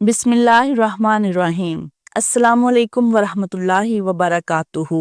بسم اللہ الرحمن الرحیم۔ السلام علیکم ورحمۃ اللہ وبرکاتہ۔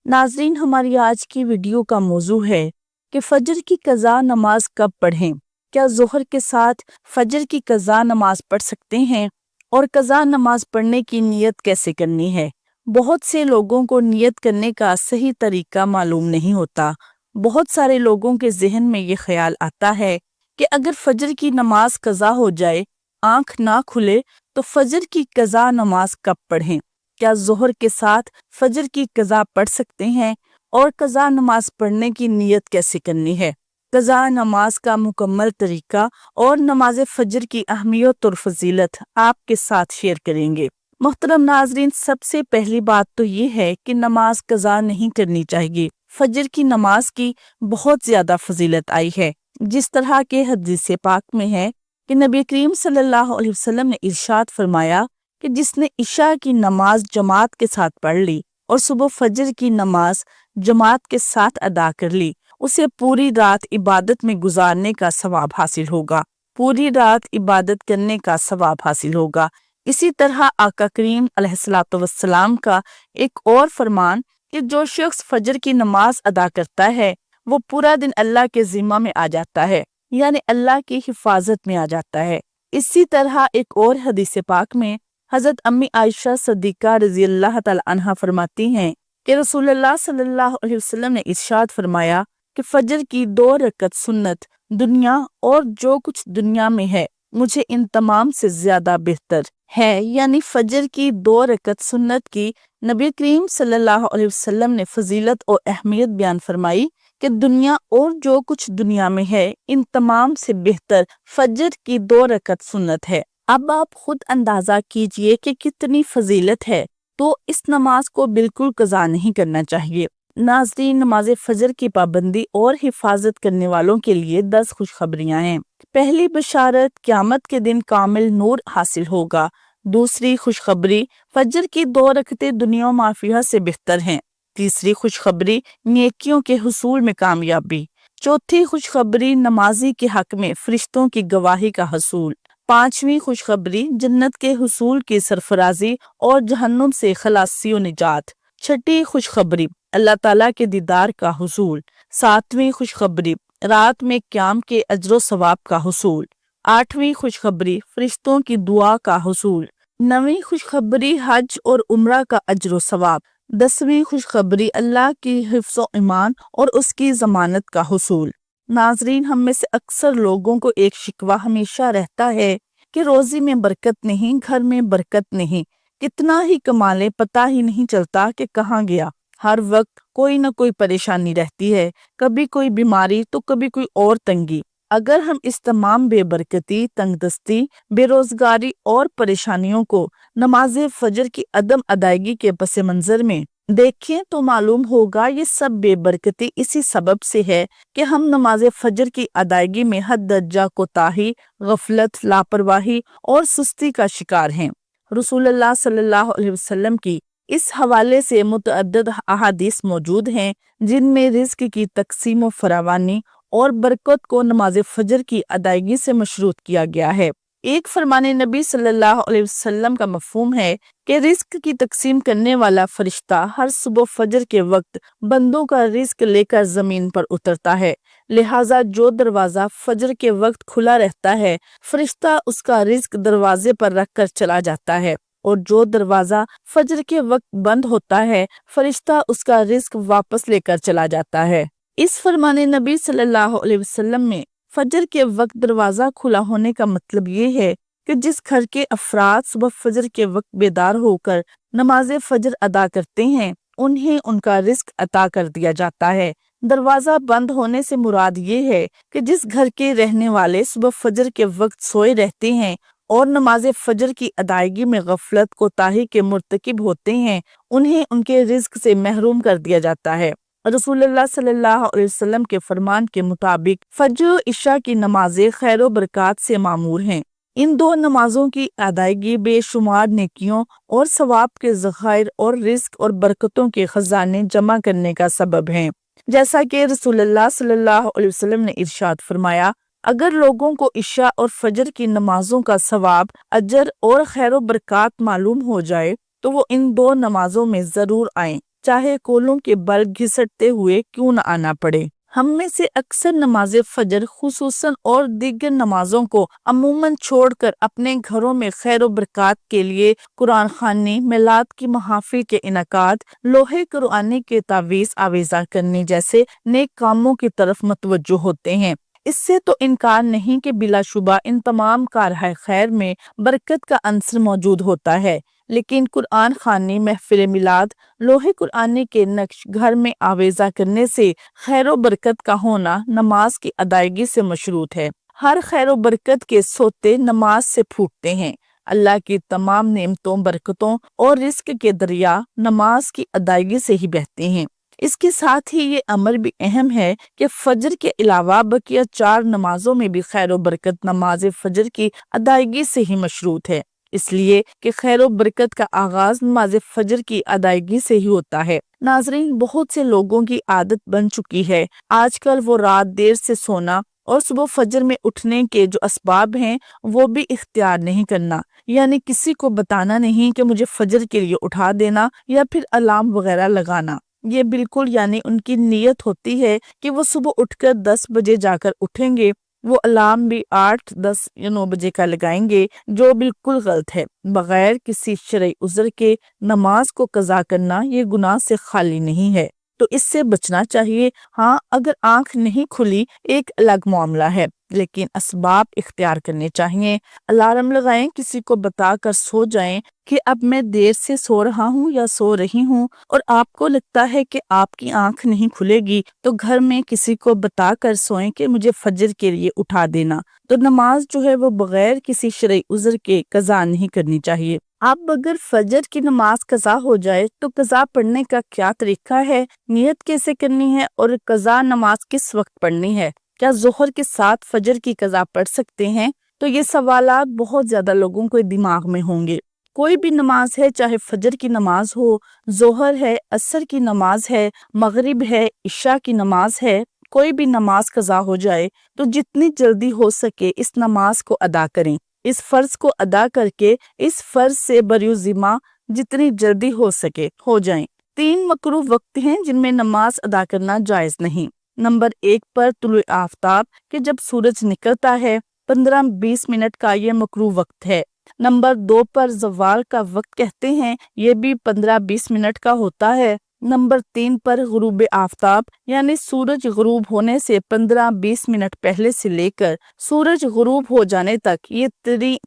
ناظرین، ہماری آج کی ویڈیو کا موضوع ہے کہ فجر کی قضا نماز کب پڑھیں۔ کیا ظہر کے ساتھ فجر کی قضا نماز پڑھ سکتے ہیں؟ اور قضا نماز پڑھنے کی نیت کیسے کرنی ہے؟ بہت سے لوگوں کو نیت کرنے کا صحیح طریقہ معلوم نہیں ہوتا۔ بہت سارے لوگوں کے ذہن میں یہ خیال آتا ہے کہ اگر فجر کی نماز قضا ہو جائے، آنکھ نہ کھلے، تو فجر کی قضا نماز کب پڑھیں؟ کیا ظہر کے ساتھ فجر کی قضا پڑھ سکتے ہیں؟ اور قضا نماز پڑھنے کی نیت کیسے کرنی ہے؟ قضا نماز کا مکمل طریقہ اور نماز فجر کی اہمیت اور فضیلت آپ کے ساتھ شیئر کریں گے۔ محترم ناظرین، سب سے پہلی بات تو یہ ہے کہ نماز قضا نہیں کرنی چاہیے۔ فجر کی نماز کی بہت زیادہ فضیلت آئی ہے، جس طرح کے حدیث پاک میں ہے کہ نبی کریم صلی اللہ علیہ وسلم نے ارشاد فرمایا کہ جس نے عشاء کی نماز جماعت کے ساتھ پڑھ لی اور صبح فجر کی نماز جماعت کے ساتھ ادا کر لی، اسے پوری رات عبادت میں گزارنے کا ثواب حاصل ہوگا، پوری رات عبادت کرنے کا ثواب حاصل ہوگا۔ اسی طرح آقا کریم علیہ الصلوۃ والسلام کا ایک اور فرمان کہ جو شخص فجر کی نماز ادا کرتا ہے وہ پورا دن اللہ کے ذمہ میں آ جاتا ہے، یعنی اللہ کی حفاظت میں آ جاتا ہے۔ اسی طرح ایک اور حدیث پاک میں حضرت امی عائشہ صدیقہ رضی اللہ تعالی عنہا فرماتی ہیں کہ رسول اللہ صلی اللہ علیہ وسلم نے ارشاد فرمایا کہ فجر کی 2 رکعت سنت دنیا اور جو کچھ دنیا میں ہے مجھے ان تمام سے زیادہ بہتر ہے، یعنی فجر کی 2 رکعت سنت کی نبی کریم صلی اللہ علیہ وسلم نے فضیلت اور اہمیت بیان فرمائی کہ دنیا اور جو کچھ دنیا میں ہے ان تمام سے بہتر فجر کی 2 رکعت سنت ہے۔ اب آپ خود اندازہ کیجئے کہ کتنی فضیلت ہے، تو اس نماز کو بالکل قضا نہیں کرنا چاہیے۔ ناظرین، نماز فجر کی پابندی اور حفاظت کرنے والوں کے لیے 10 خوشخبریاں ہیں۔ پہلی بشارت، قیامت کے دن کامل نور حاصل ہوگا۔ دوسری خوشخبری، فجر کی 2 رکعتیں دنیا و مافیہ سے بہتر ہیں۔ تیسری خوشخبری، نیکیوں کے حصول میں کامیابی۔ چوتھی خوشخبری، نمازی کے حق میں فرشتوں کی گواہی کا حصول۔ پانچویں خوشخبری، جنت کے حصول کی سرفرازی اور جہنم سے خلاصی و نجات۔ چھٹی خوشخبری، اللہ تعالیٰ کے دیدار کا حصول۔ ساتویں خوشخبری، رات میں قیام کے اجر و ثواب کا حصول۔ آٹھویں خوشخبری، فرشتوں کی دعا کا حصول۔ نویں خوشخبری، حج اور عمرہ کا اجر و ثواب۔ 10ویں خوشخبری، اللہ کی حفظ و ایمان اور اس کی ضمانت کا حصول۔ ناظرین، ہم میں سے اکثر لوگوں کو ایک شکوہ ہمیشہ رہتا ہے کہ روزی میں برکت نہیں، گھر میں برکت نہیں، کتنا ہی کما لے پتہ ہی نہیں چلتا کہ کہاں گیا۔ ہر وقت کوئی نہ کوئی پریشانی رہتی ہے، کبھی کوئی بیماری تو کبھی کوئی اور تنگی۔ اگر ہم اس تمام بے برکتی، تنگ دستی، بے روزگاری اور پریشانیوں کو نماز فجر کی عدم ادائیگی کے پس منظر میں دیکھیں تو معلوم ہوگا یہ سب بے برکتی اسی سبب سے ہے کہ ہم نماز فجر کی ادائیگی میں حد درجہ کوتاہی، غفلت، لاپرواہی اور سستی کا شکار ہیں۔ رسول اللہ صلی اللہ علیہ وسلم کی اس حوالے سے متعدد احادیث موجود ہیں جن میں رزق کی تقسیم و فراوانی اور برکت کو نماز فجر کی ادائیگی سے مشروط کیا گیا ہے۔ ایک فرمان نبی صلی اللہ علیہ وسلم کا مفہوم ہے کہ رزق کی تقسیم کرنے والا فرشتہ ہر صبح فجر کے وقت بندوں کا رزق لے کر زمین پر اترتا ہے، لہٰذا جو دروازہ فجر کے وقت کھلا رہتا ہے فرشتہ اس کا رزق دروازے پر رکھ کر چلا جاتا ہے، اور جو دروازہ فجر کے وقت بند ہوتا ہے فرشتہ اس کا رزق واپس لے کر چلا جاتا ہے۔ اس فرمان نبی صلی اللہ علیہ وسلم میں فجر کے وقت دروازہ کھلا ہونے کا مطلب یہ ہے کہ جس گھر کے افراد صبح فجر کے وقت بیدار ہو کر نماز فجر ادا کرتے ہیں انہیں ان کا رزق عطا کر دیا جاتا ہے۔ دروازہ بند ہونے سے مراد یہ ہے کہ جس گھر کے رہنے والے صبح فجر کے وقت سوئے رہتے ہیں اور نماز فجر کی ادائیگی میں غفلت کوتاہی کے مرتکب ہوتے ہیں انہیں ان کے رزق سے محروم کر دیا جاتا ہے۔ رسول اللہ صلی اللہ علیہ وسلم کے فرمان کے مطابق فجر و عشاء کی نمازیں خیر و برکات سے معمور ہیں۔ ان 2 نمازوں کی ادائیگی بے شمار نیکیوں اور ثواب کے ذخائر اور رزق اور برکتوں کے خزانے جمع کرنے کا سبب ہیں۔ جیسا کہ رسول اللہ صلی اللہ علیہ وسلم نے ارشاد فرمایا، اگر لوگوں کو عشاء اور فجر کی نمازوں کا ثواب، اجر اور خیر و برکات معلوم ہو جائے تو وہ ان دو نمازوں میں ضرور آئیں، چاہے کولوں کے بل گھسٹتے ہوئے کیوں نہ آنا پڑے۔ ہم میں سے اکثر نماز فجر خصوصاً اور دیگر نمازوں کو عموماً چھوڑ کر اپنے گھروں میں خیر و برکات کے لیے قرآن خوانی، میلاد کی محافل کے انعقاد، لوحے قرآنی کے تعویذ آویزاں کرنے جیسے نیک کاموں کی طرف متوجہ ہوتے ہیں۔ اس سے تو انکار نہیں کہ بلا شبہ ان تمام کارہائے خیر میں برکت کا عنصر موجود ہوتا ہے، لیکن قرآن خوانی، محفل میلاد، لوحے قرآنی کے نقش گھر میں آویزاں کرنے سے خیر و برکت کا ہونا نماز کی ادائیگی سے مشروط ہے۔ ہر خیر و برکت کے سوتے نماز سے پھوٹتے ہیں۔ اللہ کی تمام نعمتوں، برکتوں اور رزق کے دریا نماز کی ادائیگی سے ہی بہتے ہیں۔ اس کے ساتھ ہی یہ امر بھی اہم ہے کہ فجر کے علاوہ بقیہ 4 نمازوں میں بھی خیر و برکت نماز فجر کی ادائیگی سے ہی مشروط ہے، اس لیے کہ خیر و برکت کا آغاز نماز فجر کی ادائیگی سے ہی ہوتا ہے۔ ناظرین، بہت سے لوگوں کی عادت بن چکی ہے آج کل وہ رات دیر سے سونا اور صبح فجر میں اٹھنے کے جو اسباب ہیں وہ بھی اختیار نہیں کرنا، یعنی کسی کو بتانا نہیں کہ مجھے فجر کے لیے اٹھا دینا یا پھر الارم وغیرہ لگانا۔ یہ بالکل یعنی ان کی نیت ہوتی ہے کہ وہ صبح اٹھ کر 10 بجے جا کر اٹھیں گے، وہ الارم بھی 8، 10 یا 9 بجے کا لگائیں گے، جو بالکل غلط ہے۔ بغیر کسی شرعی عذر کے نماز کو قضا کرنا یہ گناہ سے خالی نہیں ہے، تو اس سے بچنا چاہیے۔ ہاں، اگر آنکھ نہیں کھلی ایک الگ معاملہ ہے، لیکن اسباب اختیار کرنے چاہیے۔ الارم لگائیں، کسی کو بتا کر سو جائیں کہ اب میں دیر سے سو رہا ہوں یا سو رہی ہوں، اور آپ کو لگتا ہے کہ آپ کی آنکھ نہیں کھلے گی تو گھر میں کسی کو بتا کر سوئیں کہ مجھے فجر کے لیے اٹھا دینا۔ تو نماز جو ہے وہ بغیر کسی شرعی عذر کے قضا نہیں کرنی چاہیے۔ اب اگر فجر کی نماز قضا ہو جائے تو قضا پڑھنے کا کیا طریقہ ہے، نیت کیسے کرنی ہے، اور قضا نماز کس وقت پڑھنی ہے؟ کیا ظہر کے ساتھ فجر کی قضا پڑھ سکتے ہیں؟ تو یہ سوالات بہت زیادہ لوگوں کے دماغ میں ہوں گے۔ کوئی بھی نماز ہے، چاہے فجر کی نماز ہو، ظہر ہے، عصر کی نماز ہے، مغرب ہے، عشاء کی نماز ہے، کوئی بھی نماز قضا ہو جائے تو جتنی جلدی ہو سکے اس نماز کو ادا کریں۔ اس فرض کو ادا کر کے اس فرض سے بری ذمہ جتنی جلدی ہو سکے ہو جائیں۔ 3 مکروہ وقت ہیں جن میں نماز ادا کرنا جائز نہیں۔ نمبر 1 پر طلوع آفتاب کہ جب سورج نکلتا ہے 15-20 منٹ کا یہ مکروہ وقت ہے۔ نمبر 2 پر زوال کا وقت کہتے ہیں، یہ بھی 15-20 منٹ کا ہوتا ہے۔ نمبر 3 پر غروب آفتاب یعنی سورج غروب ہونے سے 15-20 منٹ پہلے سے لے کر سورج غروب ہو جانے تک یہ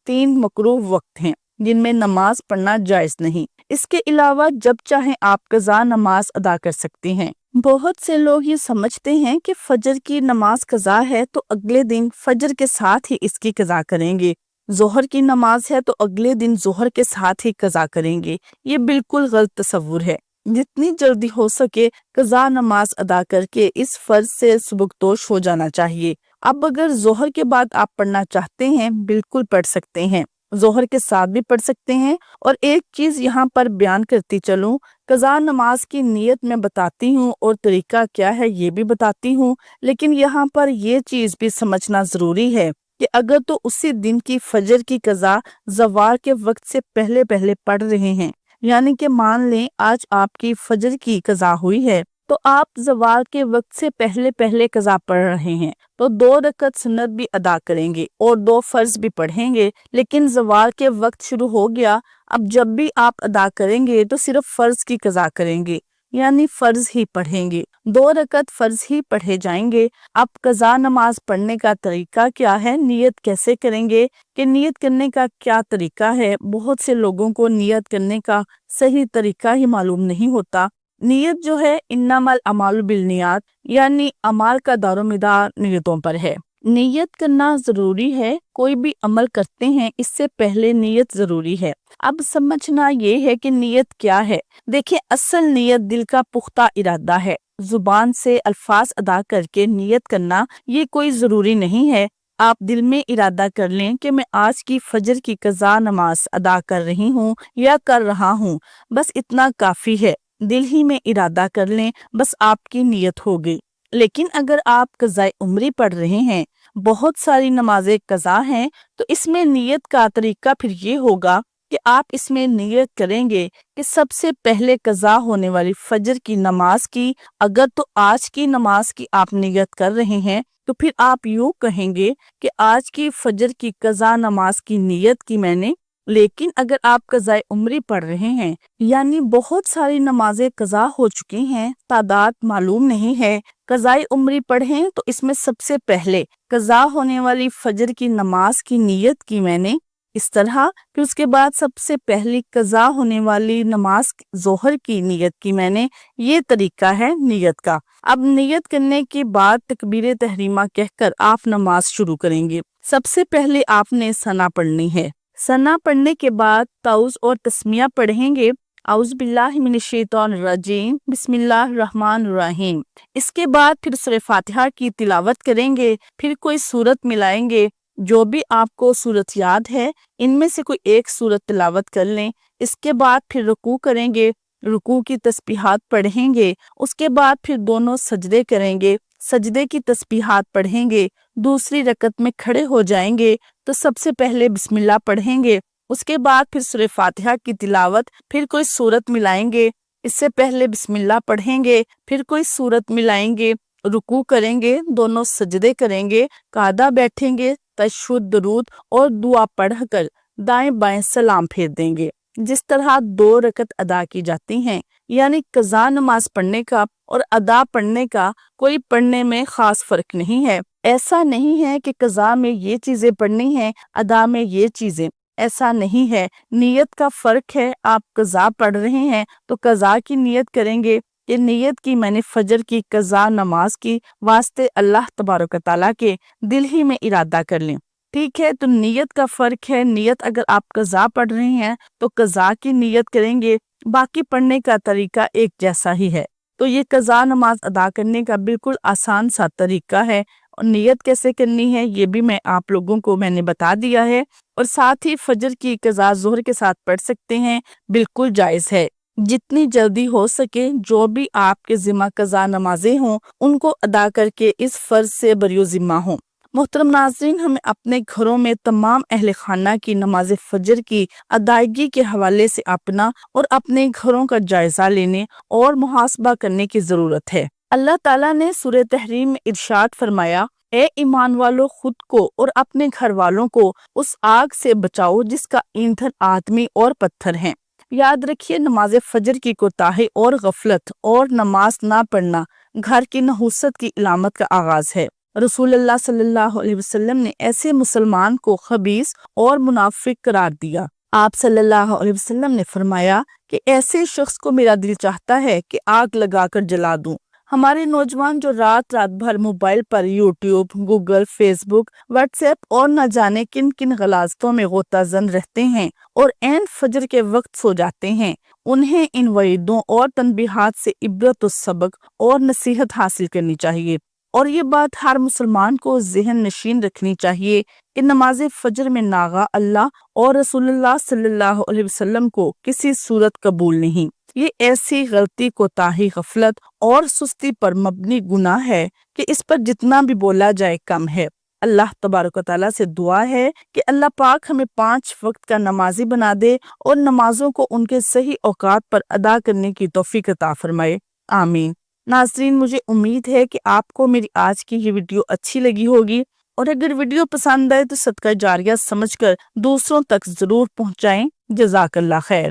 3 مکروہ وقت ہیں جن میں نماز پڑھنا جائز نہیں۔ اس کے علاوہ جب چاہیں آپ قضا نماز ادا کر سکتے ہیں۔ بہت سے لوگ یہ سمجھتے ہیں کہ فجر کی نماز قضا ہے تو اگلے دن فجر کے ساتھ ہی اس کی قضا کریں گے، ظہر کی نماز ہے تو اگلے دن ظہر کے ساتھ ہی قضا کریں گے۔ یہ بالکل غلط تصور ہے۔ جتنی جلدی ہو سکے قضا نماز ادا کر کے اس فرض سے سبکدوش ہو جانا چاہیے۔ اب اگر ظہر کے بعد آپ پڑھنا چاہتے ہیں بالکل پڑھ سکتے ہیں، ظہر کے ساتھ بھی پڑھ سکتے ہیں۔ اور ایک چیز یہاں پر بیان کرتی چلوں، قضا نماز کی نیت میں بتاتی ہوں اور طریقہ کیا ہے یہ بھی بتاتی ہوں، لیکن یہاں پر یہ چیز بھی سمجھنا ضروری ہے کہ اگر تو اسی دن کی فجر کی قضا زوال کے وقت سے پہلے پڑھ رہے ہیں، یعنی کہ مان لیں آج آپ کی فجر کی قضا ہوئی ہے تو آپ زوال کے وقت سے پہلے قضا پڑھ رہے ہیں تو 2 رکعت سنت بھی ادا کریں گے اور 2 فرض بھی پڑھیں گے، لیکن زوال کے وقت شروع ہو گیا، اب جب بھی آپ ادا کریں گے تو صرف فرض کی قضا کریں گے، یعنی فرض ہی پڑھیں گے، 2 رکعت فرض ہی پڑھے جائیں گے۔ اب قضا نماز پڑھنے کا طریقہ کیا ہے، نیت کیسے کریں گے، کہ نیت کرنے کا کیا طریقہ ہے؟ بہت سے لوگوں کو نیت کرنے کا صحیح طریقہ ہی معلوم نہیں ہوتا۔ نیت جو ہے انما الاعمال بالنیات، یعنی اعمال کا دار و مدار نیتوں پر ہے۔ نیت کرنا ضروری ہے، کوئی بھی عمل کرتے ہیں اس سے پہلے نیت ضروری ہے۔ اب سمجھنا یہ ہے کہ نیت کیا ہے۔ دیکھیں، اصل نیت دل کا پختہ ارادہ ہے۔ زبان سے الفاظ ادا کر کے نیت کرنا یہ کوئی ضروری نہیں ہے۔ آپ دل میں ارادہ کر لیں کہ میں آج کی فجر کی قضا نماز ادا کر رہی ہوں یا کر رہا ہوں، بس اتنا کافی ہے۔ دل ہی میں ارادہ کر لیں، بس آپ کی نیت ہو گئی۔ لیکن اگر آپ قضائے عمری پڑھ رہے ہیں بہت ساری نمازیں قضا ہیں، تو اس میں نیت کا طریقہ پھر یہ ہوگا کہ آپ اس میں نیت کریں گے کہ سب سے پہلے قضا ہونے والی فجر کی نماز کی، اگر تو آج کی نماز کی آپ نیت کر رہے ہیں تو پھر آپ یوں کہیں گے کہ آج کی فجر کی قضا نماز کی نیت کی میں نے، لیکن اگر آپ قضاء عمری پڑھ رہے ہیں یعنی بہت ساری نمازیں قضا ہو چکی ہیں، تعداد معلوم نہیں ہے، قضاء عمری پڑھیں تو اس میں سب سے پہلے قضا ہونے والی فجر کی نماز کی نیت کی میں نے اس طرح، پھر اس کے بعد سب سے پہلی قضا ہونے والی نماز ظہر کی نیت کی میں نے، یہ طریقہ ہے نیت کا۔ اب نیت کرنے کے بعد تکبیر تحریمہ کہہ کر آپ نماز شروع کریں گے۔ سب سے پہلے آپ نے ثنا پڑھنی ہے، ثنا پڑھنے کے بعد تعوذ اور تسمیہ پڑھیں گے، اعوذ باللہ من الشیطان الرجیم، بسم اللہ الرحمن الرحیم۔ اس کے بعد پھر سورہ فاتحہ کی تلاوت کریں گے، پھر کوئی سورت ملائیں گے، جو بھی آپ کو سورت یاد ہے ان میں سے کوئی ایک سورت تلاوت کر لیں۔ اس کے بعد پھر رکوع کریں گے، رکوع کی تسبیحات پڑھیں گے، اس کے بعد پھر دونوں سجدے کریں گے، سجدے کی تسبیحات پڑھیں گے، دوسری رکعت میں کھڑے ہو جائیں گے تو سب سے پہلے بسم اللہ پڑھیں گے، اس کے بعد پھر سورہ فاتحہ کی تلاوت، پھر کوئی سورت ملائیں گے، اس سے پہلے بسم اللہ پڑھیں گے، پھر کوئی سورت ملائیں گے، رکوع کریں گے، دونوں سجدے کریں گے، قاعدہ بیٹھیں گے، تشہد، درود اور دعا پڑھ کر دائیں بائیں سلام پھیر دیں گے۔ جس طرح 2 رکعت ادا کی جاتی ہیں، یعنی قضا نماز پڑھنے کا اور ادا پڑھنے کا کوئی پڑھنے میں خاص فرق نہیں ہے۔ ایسا نہیں ہے کہ قضا میں یہ چیزیں پڑھنی ہیں، ادا میں یہ چیزیں، ایسا نہیں ہے، نیت کا فرق ہے۔ آپ قضا پڑھ رہے ہیں تو قضا کی نیت کریں گے کہ نیت کی میں نے فجر کی قضا نماز کی واسطے اللہ تبارک و تعالیٰ کے، دل ہی میں ارادہ کر لیں، ٹھیک ہے۔ تو نیت کا فرق ہے، نیت اگر آپ قضا پڑھ رہے ہیں تو قضا کی نیت کریں گے، باقی پڑھنے کا طریقہ ایک جیسا ہی ہے۔ تو یہ قضا نماز ادا کرنے کا بالکل آسان سا طریقہ ہے، اور نیت کیسے کرنی ہے یہ بھی میں آپ لوگوں کو میں نے بتا دیا ہے، اور ساتھ ہی فجر کی قضا ظہر کے ساتھ پڑھ سکتے ہیں، بالکل جائز ہے۔ جتنی جلدی ہو سکے جو بھی آپ کے ذمہ قضا نمازیں ہوں ان کو ادا کر کے اس فرض سے بریو ذمہ ہوں۔ محترم ناظرین، ہمیں اپنے گھروں میں تمام اہل خانہ کی نماز فجر کی ادائیگی کے حوالے سے اپنا اور اپنے گھروں کا جائزہ لینے اور محاسبہ کرنے کی ضرورت ہے۔ اللہ تعالیٰ نے سورہ تحریم میں ارشاد فرمایا، اے ایمان والو، خود کو اور اپنے گھر والوں کو اس آگ سے بچاؤ جس کا ایندھن آدمی اور پتھر ہیں۔ یاد رکھیے، نماز فجر کی کوتاہی اور غفلت اور نماز نہ پڑھنا گھر کی نحوست کی علامت کا آغاز ہے۔ رسول اللہ صلی اللہ علیہ وسلم نے ایسے مسلمان کو خبیث اور منافق قرار دیا۔ آپ صلی اللہ علیہ وسلم نے فرمایا کہ ایسے شخص کو میرا دل چاہتا ہے کہ آگ لگا کر جلا دوں۔ ہمارے نوجوان جو رات بھر موبائل پر یوٹیوب، گوگل، فیس بک، واٹس ایپ اور نہ جانے کن کن غلاظتوں میں غوطہ زن رہتے ہیں اور عین فجر کے وقت سو جاتے ہیں، انہیں ان وعیدوں اور تنبیہات سے عبرت و سبق اور نصیحت حاصل کرنی چاہیے، اور یہ بات ہر مسلمان کو ذہن نشین رکھنی چاہیے کہ نماز فجر میں ناغہ اللہ اور رسول اللہ صلی اللہ علیہ وسلم کو کسی صورت قبول نہیں۔ یہ ایسی غلطی، کوتاہی، غفلت اور سستی پر مبنی گناہ ہے کہ اس پر جتنا بھی بولا جائے کم ہے۔ اللہ تبارک و تعالیٰ سے دعا ہے کہ اللہ پاک ہمیں 5 وقت کا نمازی بنا دے اور نمازوں کو ان کے صحیح اوقات پر ادا کرنے کی توفیق عطا فرمائے، آمین۔ ناظرین، مجھے امید ہے کہ آپ کو میری آج کی یہ ویڈیو اچھی لگی ہوگی، اور اگر ویڈیو پسند آئے تو صدقہ جاریہ سمجھ کر دوسروں تک ضرور پہنچائیں۔ جزاک اللہ خیر۔